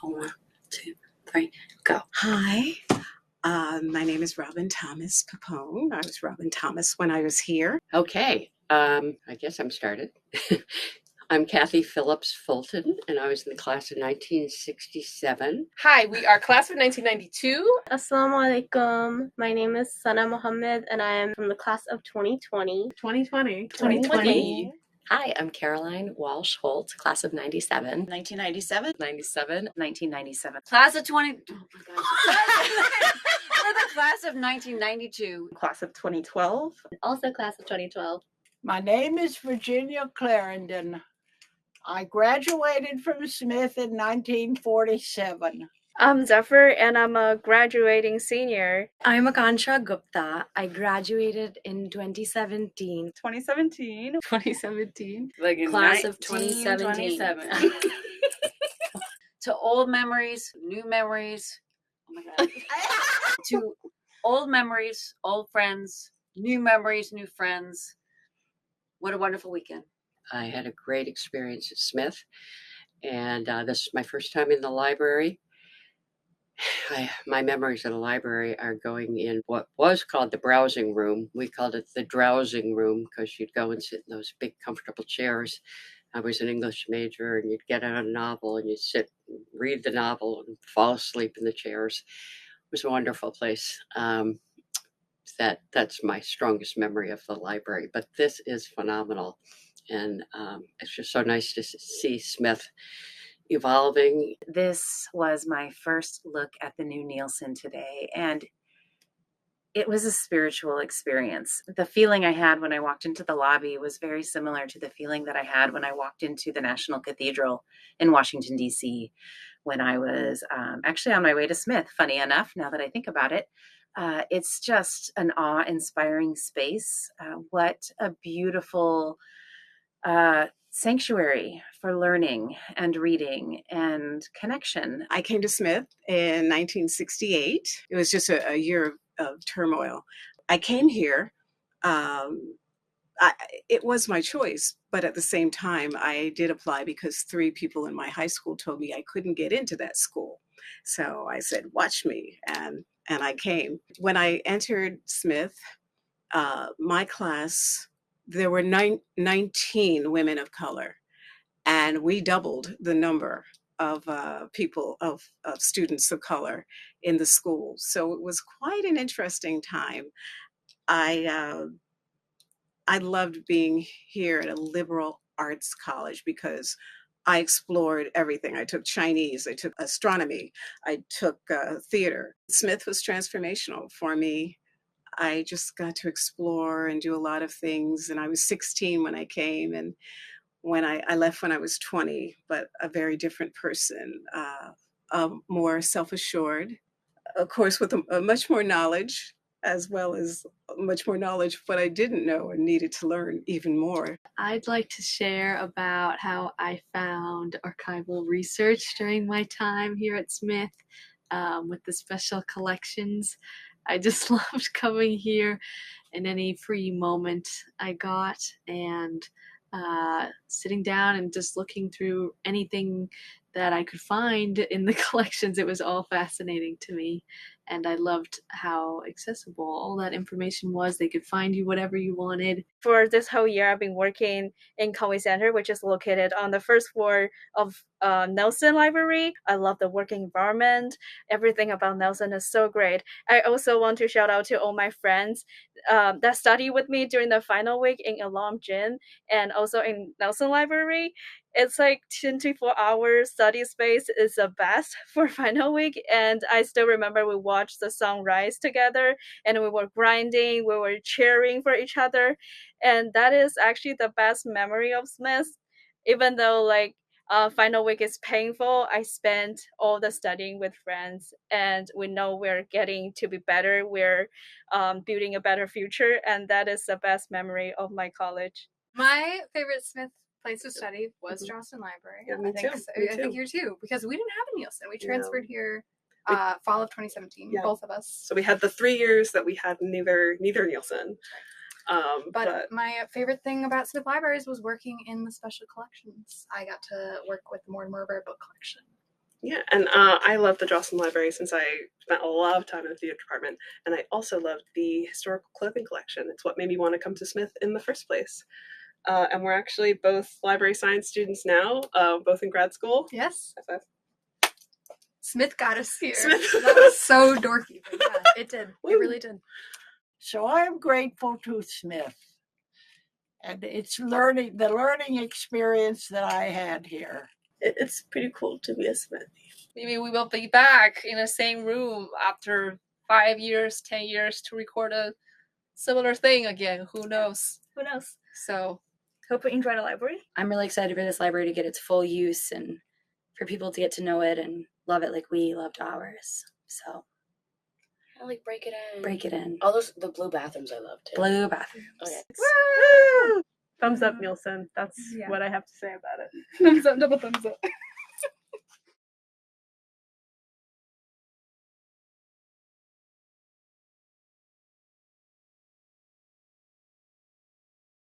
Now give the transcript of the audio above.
1, 2, 3, go. Hi, my name is Robin Thomas Papone. I was Robin Thomas when I was here. Okay, I guess I'm started. I'm Kathy Phillips Fulton, and I was in the class of 1967. Hi, we are class of 1992. Assalamu alaikum. My name is Sana Mohammed, and I am from the class of 2020. 2020. Hi, I'm Caroline Walsh Holt, class of 97. 1997. 97. 1997. Class of 20. Oh my gosh. For the class of 1992. Class of 2012. Also class of 2012. My name is Virginia Clarendon. I graduated from Smith in 1947. I'm Zephyr, and I'm a graduating senior. I'm Akansha Gupta. I graduated in 2017. 2017. Like in Class of 2017. To old memories, new memories. Oh my God. To old memories, old friends, new memories, new friends. What a wonderful weekend. I had a great experience at Smith, and this is my first time in the library. My memories of the library are going in what was called the browsing room. We called it the drowsing room because you'd go and sit in those big comfortable chairs. I was an English major, and you'd get out a novel and you'd sit and read the novel and fall asleep in the chairs. It was a wonderful place. That's my strongest memory of the library, but this is phenomenal. And it's just so nice to see Smith evolving. This was my first look at the new Nielsen today, and it was a spiritual experience. The feeling I had when I walked into the lobby was very similar to the feeling that I had when I walked into the National Cathedral in Washington, D.C., when I was actually on my way to Smith. Funny enough, now that I think about it, it's just an awe-inspiring space. What a beautiful sanctuary for learning and reading and connection. I came to Smith in 1968. It was just a year of turmoil. I came here. It was my choice, but at the same time, I did apply because 3 people in my high school told me I couldn't get into that school. So I said, watch me, and I came. When I entered Smith, my class, there were 19 women of color, and we doubled the number of students of color in the school. So it was quite an interesting time. I loved being here at a liberal arts college because I explored everything. I took Chinese, I took astronomy, I took theater. Smith was transformational for me. I just got to explore and do a lot of things. And I was 16 when I came, and when I left when I was 20, but a very different person, more self-assured, of course, with a much more knowledge, as well as much more knowledge of what I didn't know and needed to learn even more. I'd like to share about how I found archival research during my time here at Smith with the special collections. I just loved coming here in any free moment I got and sitting down and just looking through anything that I could find in the collections. It was all fascinating to me, and I loved how accessible all that information was. They could find you whatever you wanted. For this whole year, I've been working in Conway Center, which is located on the first floor of Nelson Library. I love the working environment. Everything about Nelson is so great. I also want to shout out to all my friends that studied with me during the final week in Alumnae Gym and also in Nelson Library. It's like 24-hour study space is the best for final week. And I still remember we watched the sunrise together, and we were grinding, we were cheering for each other. And that is actually the best memory of Smith. Even though final week is painful, I spent all the studying with friends, and we know we're getting to be better. We're building a better future, and that is the best memory of my college. My favorite Smith place to study was Johnston Library. Yeah, me too. I think you too, because we didn't have a Nielsen. We transferred here fall of 2017, both of us. So we had the 3 years that we had neither Nielsen. But my favorite thing about Smith Libraries was working in the special collections. I got to work with the Mortimer Rare Book Collection. Yeah, and I love the Jocelyn Library since I spent a lot of time in the theater department, and I also loved the historical clothing collection. It's what made me want to come to Smith in the first place. And we're actually both library science students now, both in grad school. Yes. FF. Smith got us here. Smith. That was so dorky, but yeah, it did. It really did. So I'm grateful to Smith. And it's the learning experience that I had here. It's pretty cool to be a Smith. Maybe we will be back in the same room after 5 years, 10 years to record a similar thing again. Who knows? Who knows? So, hope you enjoy the library. I'm really excited for this library to get its full use and for people to get to know it and love it like we loved ours. So, Like break it in. break it in. All the blue bathrooms I love too. Blue bathrooms. Okay. woo! Thumbs up, Nielsen. That's Yeah. what I have to say about it. Thumbs up, double thumbs up.